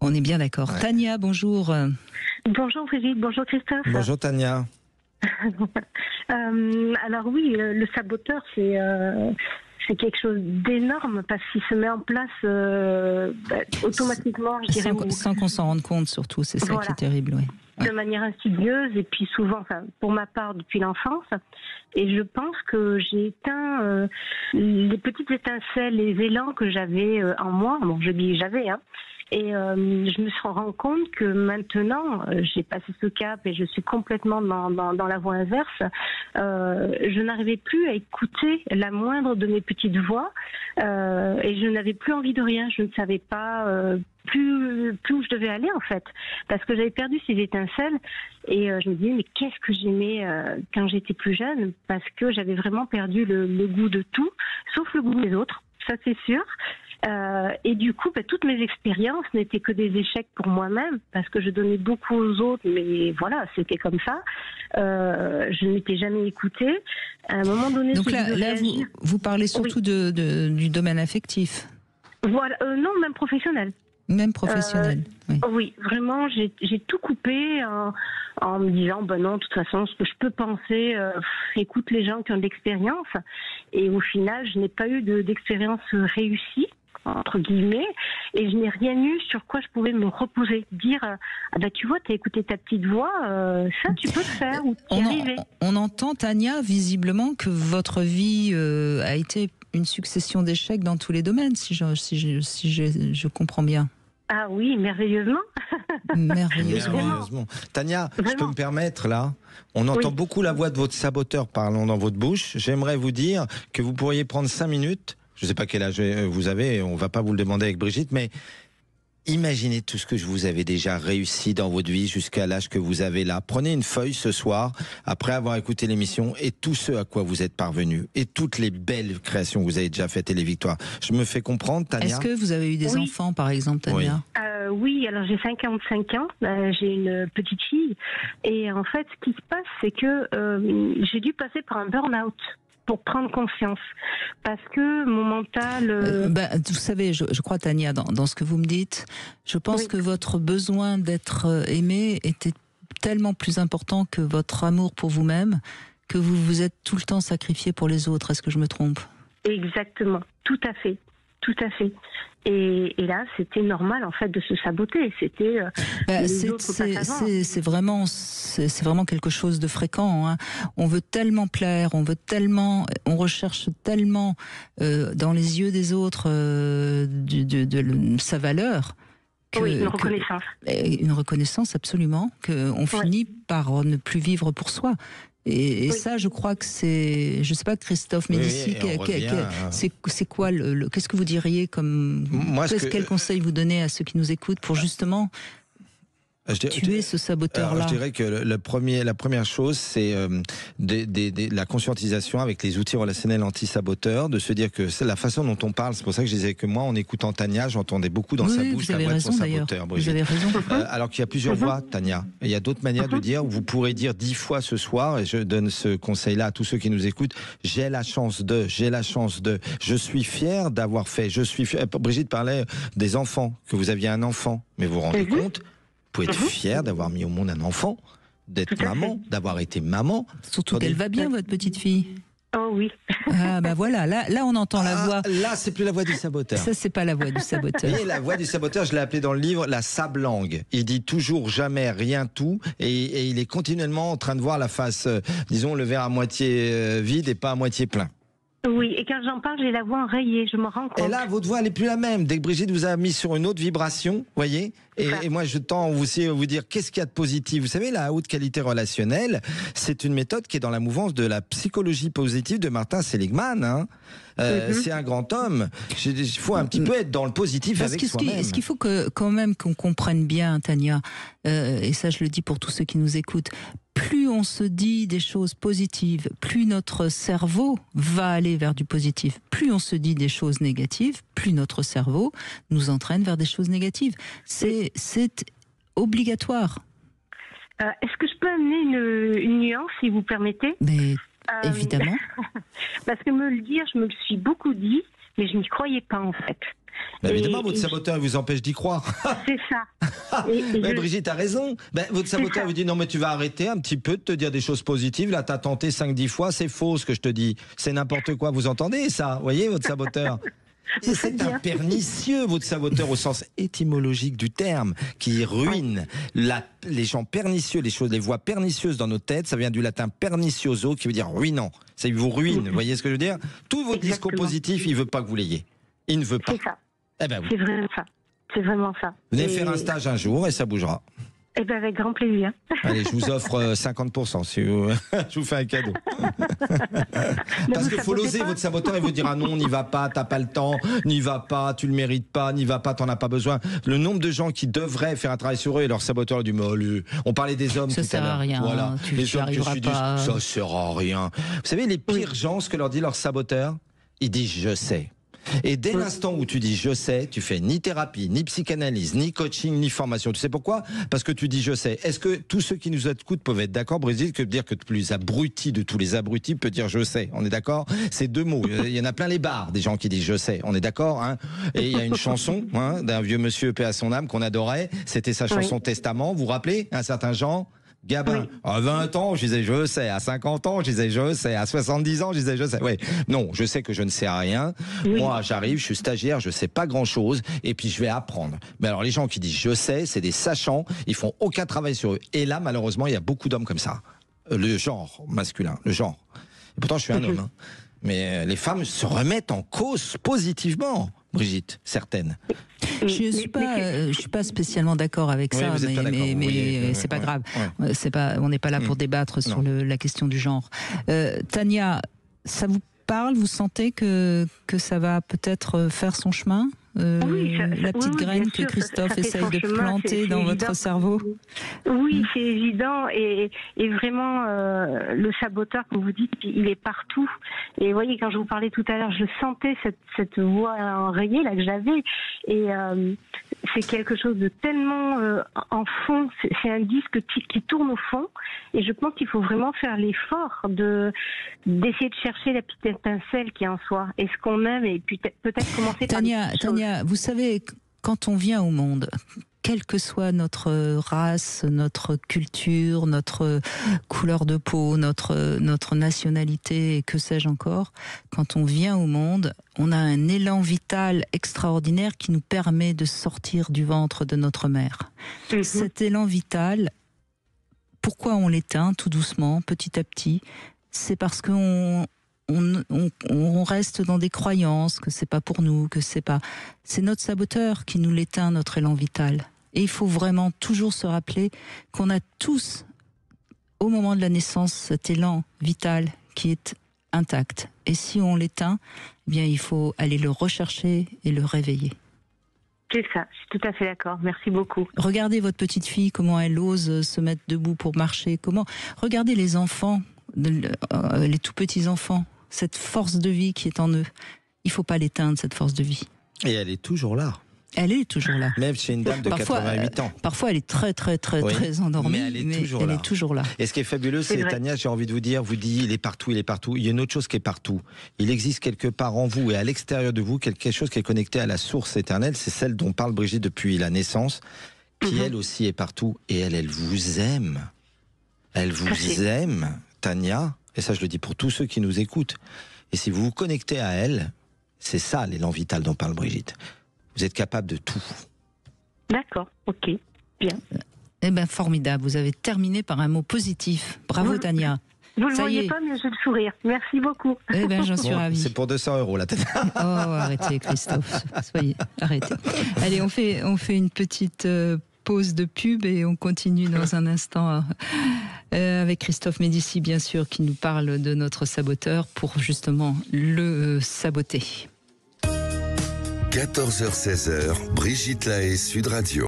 On est bien d'accord. Ouais. Tania, bonjour. Bonjour Brigitte, bonjour Christophe. Bonjour Tania. Alors oui, le saboteur, c'est quelque chose d'énorme parce qu'il se met en place automatiquement, je dirais. Sans qu'on s'en rende compte, surtout, c'est ça qui est terrible, oui. De manière insidieuse et puis souvent, pour ma part, depuis l'enfance. Et je pense que j'ai éteint les petites étincelles, les élans que j'avais en moi. Bon, je dis j'avais, hein. Et je me suis rendu compte que maintenant, j'ai passé ce cap et je suis complètement dans la voie inverse. Je n'arrivais plus à écouter la moindre de mes petites voix et je n'avais plus envie de rien. Je ne savais pas plus où je devais aller en fait, parce que j'avais perdu ces étincelles et je me disais mais qu'est-ce que j'aimais quand j'étais plus jeune, parce que j'avais vraiment perdu le goût de tout, sauf le goût des autres, ça c'est sûr. Et du coup, toutes mes expériences n'étaient que des échecs pour moi-même, parce que je donnais beaucoup aux autres, mais voilà, c'était comme ça. Je ne m'étais jamais écoutée. À un moment donné, donc là vous parlez surtout du domaine affectif. Voilà, non, même professionnel. Même professionnel. Oui. Oui, vraiment, j'ai tout coupé en me disant, non, de toute façon, ce que je peux penser, écoute les gens qui ont de l'expérience. Et au final, je n'ai pas eu d'expérience réussie, entre guillemets, et je n'ai rien eu sur quoi je pouvais me reposer. Dire, tu vois, t'as écouté ta petite voix, ça tu peux le faire, ou t'y arriver. On entend, Tania, visiblement que votre vie a été une succession d'échecs dans tous les domaines, si je comprends bien. Ah oui, merveilleusement. Merveilleusement. Tania, vraiment. Je peux me permettre là, on entend beaucoup la voix de votre saboteur parlant dans votre bouche. J'aimerais vous dire que vous pourriez prendre 5 minutes. Je ne sais pas quel âge vous avez, on ne va pas vous le demander avec Brigitte, mais imaginez tout ce que vous avez déjà réussi dans votre vie jusqu'à l'âge que vous avez là. Prenez une feuille ce soir, après avoir écouté l'émission, et tout ce à quoi vous êtes parvenu, et toutes les belles créations que vous avez déjà faites et les victoires. Je me fais comprendre, Tania? Est-ce que vous avez eu des enfants, par exemple, Tania? Oui, alors j'ai 55 ans, j'ai une petite fille, et en fait, ce qui se passe, c'est que j'ai dû passer par un burn-out pour prendre conscience, parce que mon mental... vous savez, je crois, Tania, dans ce que vous me dites, je pense que votre besoin d'être aimé était tellement plus important que votre amour pour vous-même, que vous vous êtes tout le temps sacrifié pour les autres. Est-ce que je me trompe? Exactement, tout à fait. Tout à fait. Et là, c'était normal en fait de se saboter. C'était c'est vraiment quelque chose de fréquent. Hein. On veut tellement plaire, on recherche tellement dans les yeux des autres sa valeur. Une reconnaissance. Une reconnaissance, absolument, qu'on finit par ne plus vivre pour soi. Et ça, je crois que c'est... Je ne sais pas, Christophe Médicis, c'est quoi qu'est-ce que vous diriez comme... Quel conseil vous donnez à ceux qui nous écoutent pour justement... tuer ce saboteur-là? Je dirais que la première chose, c'est la conscientisation avec les outils relationnels anti-saboteurs, de se dire que c'est la façon dont on parle. C'est pour ça que je disais que moi, en écoutant Tania, j'entendais beaucoup dans sa bouche la voix de son saboteur. Vous avez raison. Alors qu'il y a plusieurs voix, Tania. Et il y a d'autres manières de dire. Vous pourrez dire 10 fois ce soir, et je donne ce conseil-là à tous ceux qui nous écoutent, j'ai la chance de, je suis fier d'avoir fait, Brigitte parlait des enfants, que vous aviez un enfant, mais vous vous rendez compte, vous pouvez être fier d'avoir mis au monde un enfant, d'être maman, d'avoir été maman. Surtout qu'elle va bien, votre petite fille. Oh oui. Ah voilà, là on entend la voix. Là, c'est plus la voix du saboteur. Ça, c'est pas la voix du saboteur. Et la voix du saboteur, je l'ai appelée dans le livre la sable-langue. Il dit toujours jamais rien tout, et il est continuellement en train de voir la face, disons, le verre à moitié vide et pas à moitié plein. Oui, et quand j'en parle, j'ai la voix enrayée, je me rends compte. Et là, votre voix, elle n'est plus la même. Dès que Brigitte vous a mis sur une autre vibration, voyez, et moi, je tends aussi à vous dire, qu'est-ce qu'il y a de positif? Vous savez, la haute qualité relationnelle, c'est une méthode qui est dans la mouvance de la psychologie positive de Martin Seligman. Hein. C'est un grand homme. Il faut un petit peu être dans le positif avec soi-même. Ce qu'il faut quand même qu'on comprenne bien, Tania, et ça je le dis pour tous ceux qui nous écoutent, plus on se dit des choses positives, plus notre cerveau va aller vers du positif. Plus on se dit des choses négatives, plus notre cerveau nous entraîne vers des choses négatives. C'est obligatoire. Est-ce que je peux amener une nuance, si vous permettez? Mais évidemment. Parce que me le dire, je me le suis beaucoup dit, mais je n'y croyais pas en fait. Bah évidemment, votre saboteur, il vous empêche d'y croire. C'est ça. Brigitte a raison. Votre saboteur vous dit non, mais tu vas arrêter un petit peu de te dire des choses positives. Là, t'as tenté 5-10 fois, c'est faux ce que je te dis. C'est n'importe quoi. Vous entendez ça? Vous voyez, votre saboteur? Et c'est un pernicieux, votre saboteur, au sens étymologique du terme, qui ruine les gens pernicieux, les voix pernicieuses dans nos têtes. Ça vient du latin pernicioso, qui veut dire ruinant. Ça vous ruine. Vous voyez ce que je veux dire? Tout votre discours positif, il veut pas que vous l'ayez. Il ne veut pas. C'est ça. Eh ben oui. C'est vraiment ça. C'est vraiment ça. Venez faire un stage un jour et ça bougera. Eh ben avec grand plaisir. Allez, je vous offre 50% si vous... je vous fais un cadeau. Parce qu'il faut l'oser, votre saboteur, il vous dira non, n'y va pas, t'as pas le temps, n'y va pas, tu le mérites pas, n'y va pas, t'en as pas besoin. Le nombre de gens qui devraient faire un travail sur eux et leur saboteur dit mais on parlait des hommes ça tout à l'heure. Ça sert à rien. Voilà. Tu les hommes que je suis pas. Ça sert à rien. Vous savez, les pires gens, ce que leur dit leur saboteur, ils disent je sais. Et dès l'instant où tu dis je sais, tu fais ni thérapie, ni psychanalyse, ni coaching, ni formation. Tu sais pourquoi? Parce que tu dis je sais. Est-ce que tous ceux qui nous écoutent peuvent être d'accord, Brigitte, que dire que le plus abruti de tous les abrutis peut dire je sais? On est d'accord? C'est deux mots. Il y en a plein les bars des gens qui disent je sais. On est d'accord, hein? Et il y a une chanson d'un vieux monsieur, paix à son âme, qu'on adorait. C'était sa chanson Testament. Vous vous rappelez? Un certain Jean Gabin. À 20 ans, je disais je sais. À 50 ans, je disais je sais. À 70 ans, je disais je sais. Oui. Non, je sais que je ne sais rien. Moi, j'arrive, je suis stagiaire, je sais pas grand chose. Et puis, je vais apprendre. Mais alors, les gens qui disent je sais, c'est des sachants. Ils font aucun travail sur eux. Et là, malheureusement, il y a beaucoup d'hommes comme ça. Le genre masculin, le genre. Et pourtant, je suis un homme. Hein. Mais les femmes se remettent en cause positivement. Brigitte, certaines. Je suis pas spécialement d'accord avec ça, mais c'est pas grave. On n'est pas là pour débattre sur la question du genre. Tania, ça vous parle? Vous sentez que ça va peut-être faire son chemin? La petite graine que Christophe essaye de planter dans votre cerveau? Oui, c'est évident. Et vraiment, le saboteur, comme vous dites, il est partout. Et vous voyez, quand je vous parlais tout à l'heure, je sentais cette voix enrayée là que j'avais. Et c'est quelque chose de tellement en fond. C'est un disque qui tourne au fond. Et je pense qu'il faut vraiment faire l'effort d'essayer de chercher la petite étincelle qui est en soi. Et ce qu'on aime, et puis peut-être commencer par... Tania, vous savez, quand on vient au monde, quelle que soit notre race, notre culture, notre couleur de peau, notre nationalité, et que sais-je encore, quand on vient au monde, on a un élan vital extraordinaire qui nous permet de sortir du ventre de notre mère. Cet élan vital, pourquoi on l'éteint tout doucement, petit à petit? C'est parce qu'on reste dans des croyances que c'est pas pour nous, que c'est notre saboteur qui nous l'éteint, notre élan vital. Et il faut vraiment toujours se rappeler qu'on a tous, au moment de la naissance, cet élan vital qui est intact. Et si on l'éteint, eh bien il faut aller le rechercher et le réveiller. C'est ça, je suis tout à fait d'accord. Merci beaucoup. Regardez votre petite fille, comment elle ose se mettre debout pour marcher. Regardez les enfants, les tout petits enfants. Cette force de vie qui est en eux. Il ne faut pas l'éteindre, cette force de vie. Et elle est toujours là. Elle est toujours là. Même chez une dame de 88 ans. Parfois, elle est très endormie, mais elle est toujours là. Et ce qui est fabuleux, c'est Tania, j'ai envie de vous dire, il est partout, il est partout. Il y a une autre chose qui est partout. Il existe quelque part en vous et à l'extérieur de vous quelque chose qui est connecté à la source éternelle. C'est celle dont parle Brigitte depuis la naissance, qui elle aussi est partout. Et elle vous aime. Elle vous aime, Tania. Et ça, je le dis pour tous ceux qui nous écoutent. Et si vous vous connectez à elle, c'est ça l'élan vital dont parle Brigitte. Vous êtes capable de tout. D'accord, ok, bien. Eh bien, formidable. Vous avez terminé par un mot positif. Bravo, Tania. Vous ne le voyez pas, mais j'ai le sourire. Merci beaucoup. Eh bien, j'en suis ravie. C'est pour 200 € la tête. Oh, arrêtez, Christophe. Arrêtez. Allez, on fait une petite pause de pub et on continue dans un instant avec Christophe Médici, bien sûr, qui nous parle de notre saboteur pour justement le saboter. 14h-16h, Brigitte Lahaie, Sud Radio.